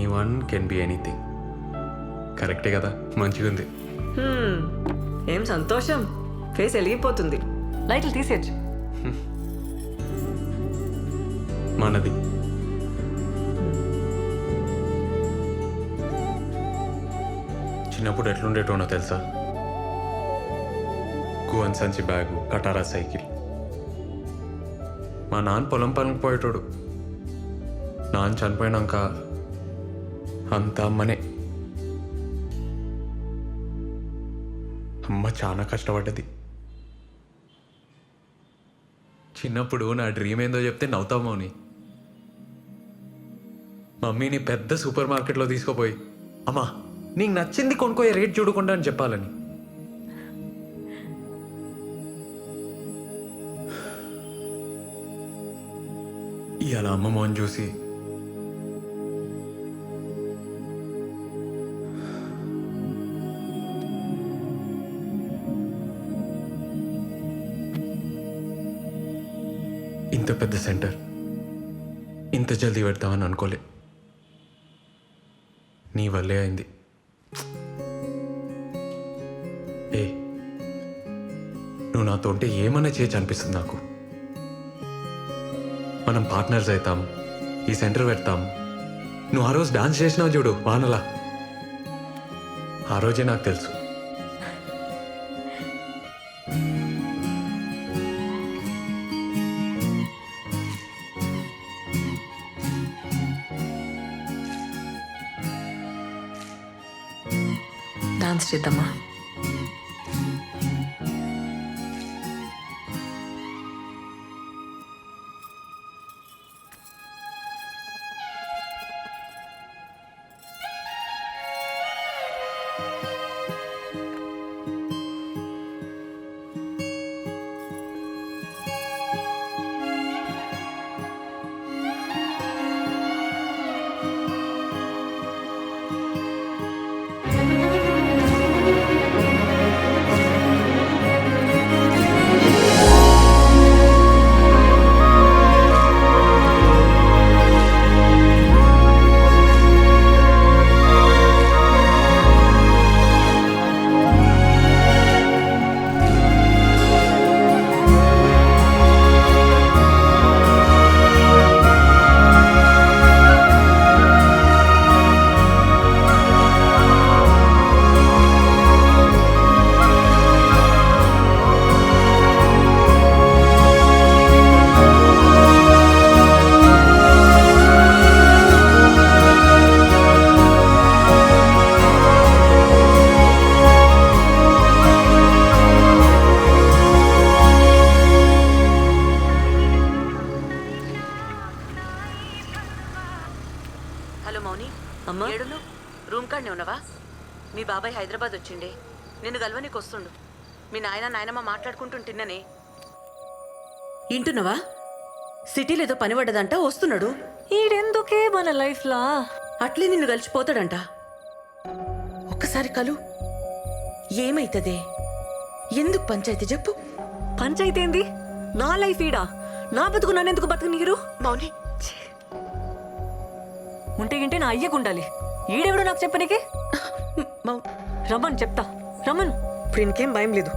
Anyone can be anything. కరెక్టే కదా, మంచిగా ఉంది. ఏం సంతోషం, ఫేస్ వెలిగిపోతుంది. లైట్లు తీసేయచ్చు. మనది చిన్నప్పుడు ఎట్లుండేటోనో తెలుసా? గువన్ సంచి బ్యాగు, కటారా సైకిల్. మా నాన్న పొలం పనికి పోయేటోడు. నాన్న చనిపోయినాక అంతా అమ్మనే. అమ్మ చాలా కష్టపడ్డది. చిన్నప్పుడు నా డ్రీమ్ ఏందో చెప్తే నవ్వుతావు మౌని. మమ్మీని పెద్ద సూపర్ మార్కెట్లో తీసుకుపోయి, అమ్మా నీకు నచ్చింది కొనుక్కోయే, రేట్ చూడకుండా అని చెప్పాలని. ఇవాళ అమ్మ మోహన్ చూసి ఇంత పెద్ద సెంటర్ ఇంత జల్దీ పెడతామని అనుకోలే. నీ వల్లే అయింది. ఏ నువ్వు నాతో ఉంటే ఏమన్నా చేయొచ్చు అనిపిస్తుంది నాకు. మనం పార్ట్నర్స్ అవుతాం, ఈ సెంటర్ పెడతాం. నువ్వు ఆ రోజు డాన్స్ చేసినావు చూడు వానలా, ఆ రోజే నాకు తెలుసు. డాన్స్ చేద్దామా? హలో మౌని, అమ్మా. ఏడును రూమ్ కాడనే ఉన్నవా? మీ బాబాయ్ హైదరాబాద్ వచ్చిండే, నిన్ను గల్వనీకి వస్తుండు. మీ నాయనమ్మ మాట్లాడుకుంటుంటిన్ననే. ఇంటున్నవా? సిటీలో ఏదో పని పడ్డదంట, వస్తున్నాడు. ఈడెందుకే మన లైఫ్లా? అట్లే నిన్ను కలిసిపోతాడంట. ఒక్కసారి కలు, ఏమైతదే? ఎందుకు పంచాయతీ చెప్పు. పంచాయితీ ఏంది? నా లైఫ్ ఈడా, నా బతుకు నన్నెందుకు బతుకు నీరు? మౌని, ఉంటే గింటే నా అయ్యకుండాలి. ఈడెవడు నాకు చెప్పనీకి? రమ్మని చెప్తా, రమ్మను. ఇప్పుడు ఇంకేం భయం లేదు.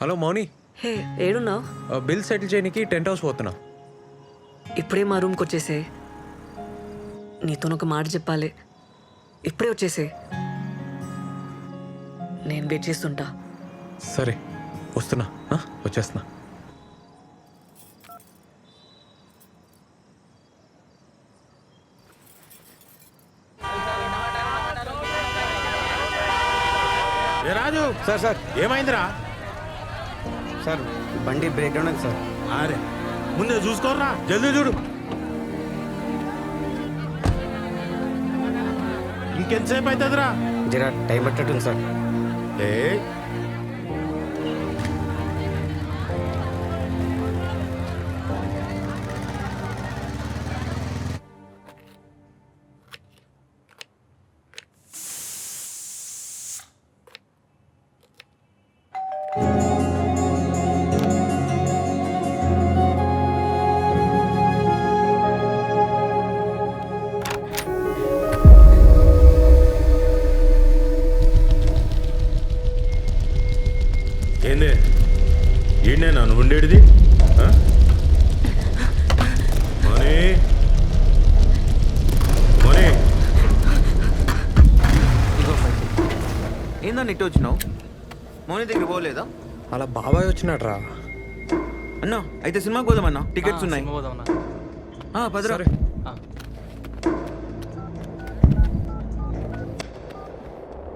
హలో మౌని, హే, ఏడున్నావు? బిల్ సెటిల్ చేయడానికి టెంట్ హౌస్ పోతున్నా. ఇప్పుడే మా రూమ్కి వచ్చేసే. నీతోనొక మాట చెప్పాలి. ఇప్పుడే వచ్చేసే, నేను వెయిట్ చేస్తుంటా. సరే వస్తున్నా, వచ్చేస్తున్నా. రాజు సార్ సార్ ఏమైందిరా? సార్ బండి బ్రేక్ డౌన్ అయింది సార్. అరే ముందే చూసుకోరా, జల్దీ చూడు. ఇంకెంతసేపు అవుతుందిరా? జరా టైం పట్టట్టుంది సార్. ఏ ఏంది ఈయనే నన్ను ఉండేటిది ఆ? మోని మోని ఏందన్న ఇటు వచ్చినావు మౌని దగ్గర పోలేదా? అలా బాబాయ్ వచ్చినాడు రా. అన్నా అయితే సినిమాకి పోదామన్నా, టికెట్స్ ఉన్నాయి. పదరా.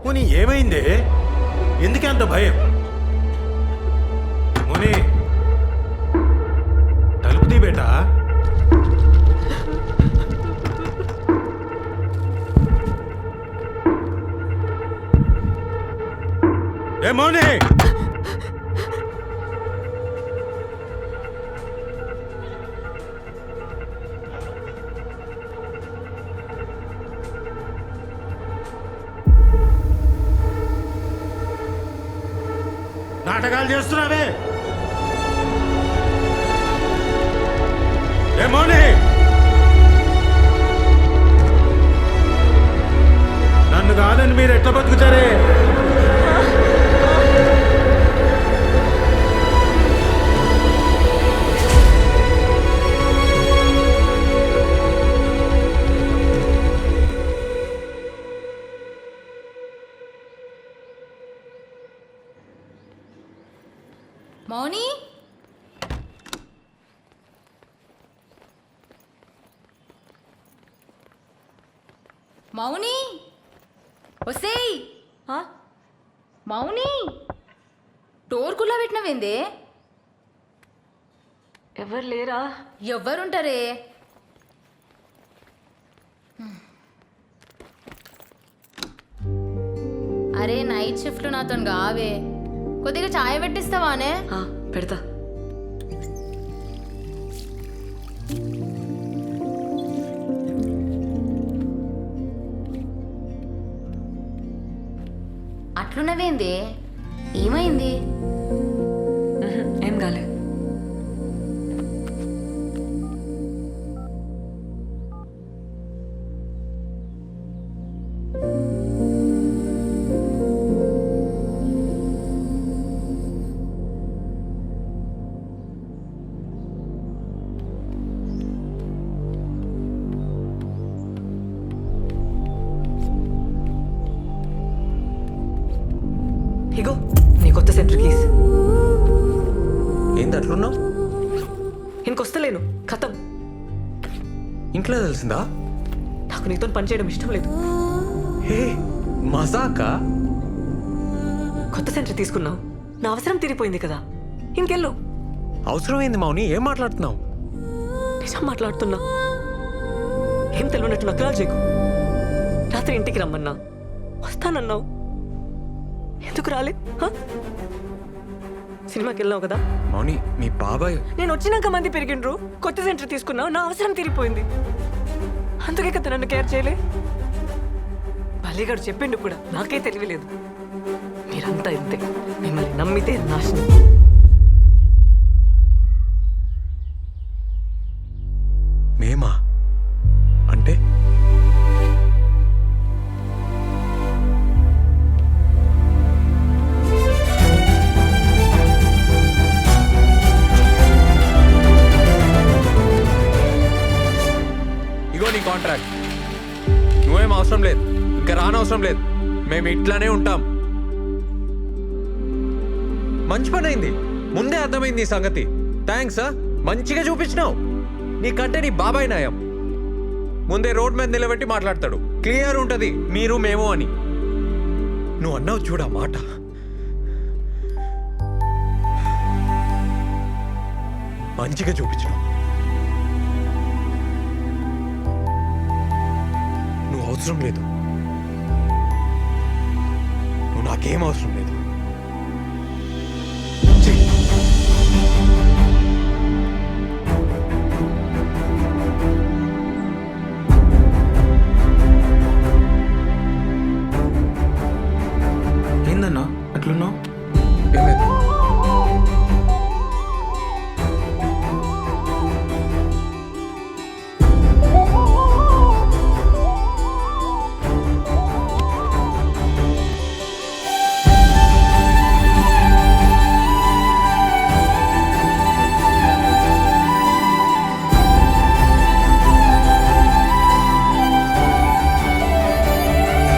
మోని ఏమైంది? ఎందుకే అంత భయం? మోని తలుపు తీ బేటా. ఏ మోని నాటకాలు చేస్తున్నావే? ఏ మోని నన్ను కాదని మీరు ఎట్లా బతుకుతారే? మౌని మౌని ఒసేయ్ ఆ? మౌని డోర్ కుల్లా పెట్టినవేందే? ఎవరు లేరా? ఎవ్వరుంటారే? అరే నైట్ షిఫ్ట్ నాతో కావే, కొద్దిగా చాయ్ పెట్టిస్తావానే? ఆ, పెడతా. అట్లున్నవేందే? ఏమైంది? ఏం కాలే. ఇగో నీ కొత్త సెంటర్ కీస్. ఏంది అట్లున్నావు? ఇంకొస్తలేను, ఖతం. ఇంట్లో తెలిసిందా? నాకు నీతో పని చేయడం ఇష్టం లేదు. హే మజాకా? కొత్త సెంటర్ తీసుకున్నావు, నా అవసరం తీరిపోయింది కదా, ఇంకెళ్ళు. అవసరమైంది మౌని, ఏం మాట్లాడుతున్నావు? నిజం మాట్లాడుతున్నా. ఏం తెలియనట్టు నక్కలా చేయకు. రాత్రి ఇంటికి రమ్మన్నా, వస్తానన్నావు, ఎందుకు రాలే? సినిమాకి వెళ్ళావు కదా. మౌని మీ బాబాయ్. నేను వచ్చినాక మంది పెరిగిండ్రు, కొత్త సెంటర్ తీసుకున్నావు, నా అవసరం తీరిపోయింది, అందుకే కదా నన్ను కేర్ చేయలే. బల్లిగాడు చెప్పిండు కూడా, నాకే తెలియలేదు. మీరంతా ఇంతే, మిమ్మల్ని నమ్మితే నాశనం. మేమా అంటే? ఇగో నీ కాంట్రాక్ట్, నువ్వేం అవసరం లేదు, ఇంకా రానవసరం లేదు, మేము ఇట్లానే ఉంటాం. మంచి పని అయింది, ముందే అర్థమైంది ఈ సంగతి. థ్యాంక్స్. మంచిగా చూపించినావు. నీకంటే నీ బాబాయ్ నయం. ముందే రోడ్ మీద నిలబెట్టి మాట్లాడతాడు, క్లియర్ ఉంటది మీరు మేము అని. నువ్వు అన్నావు చూడ మాట. మంచిగా చూపించినావు. నువ్వు అవసరం లేదు, నువ్వు నాకేం అవసరం లేదు. ఏందన్నా అట్లున్నావు?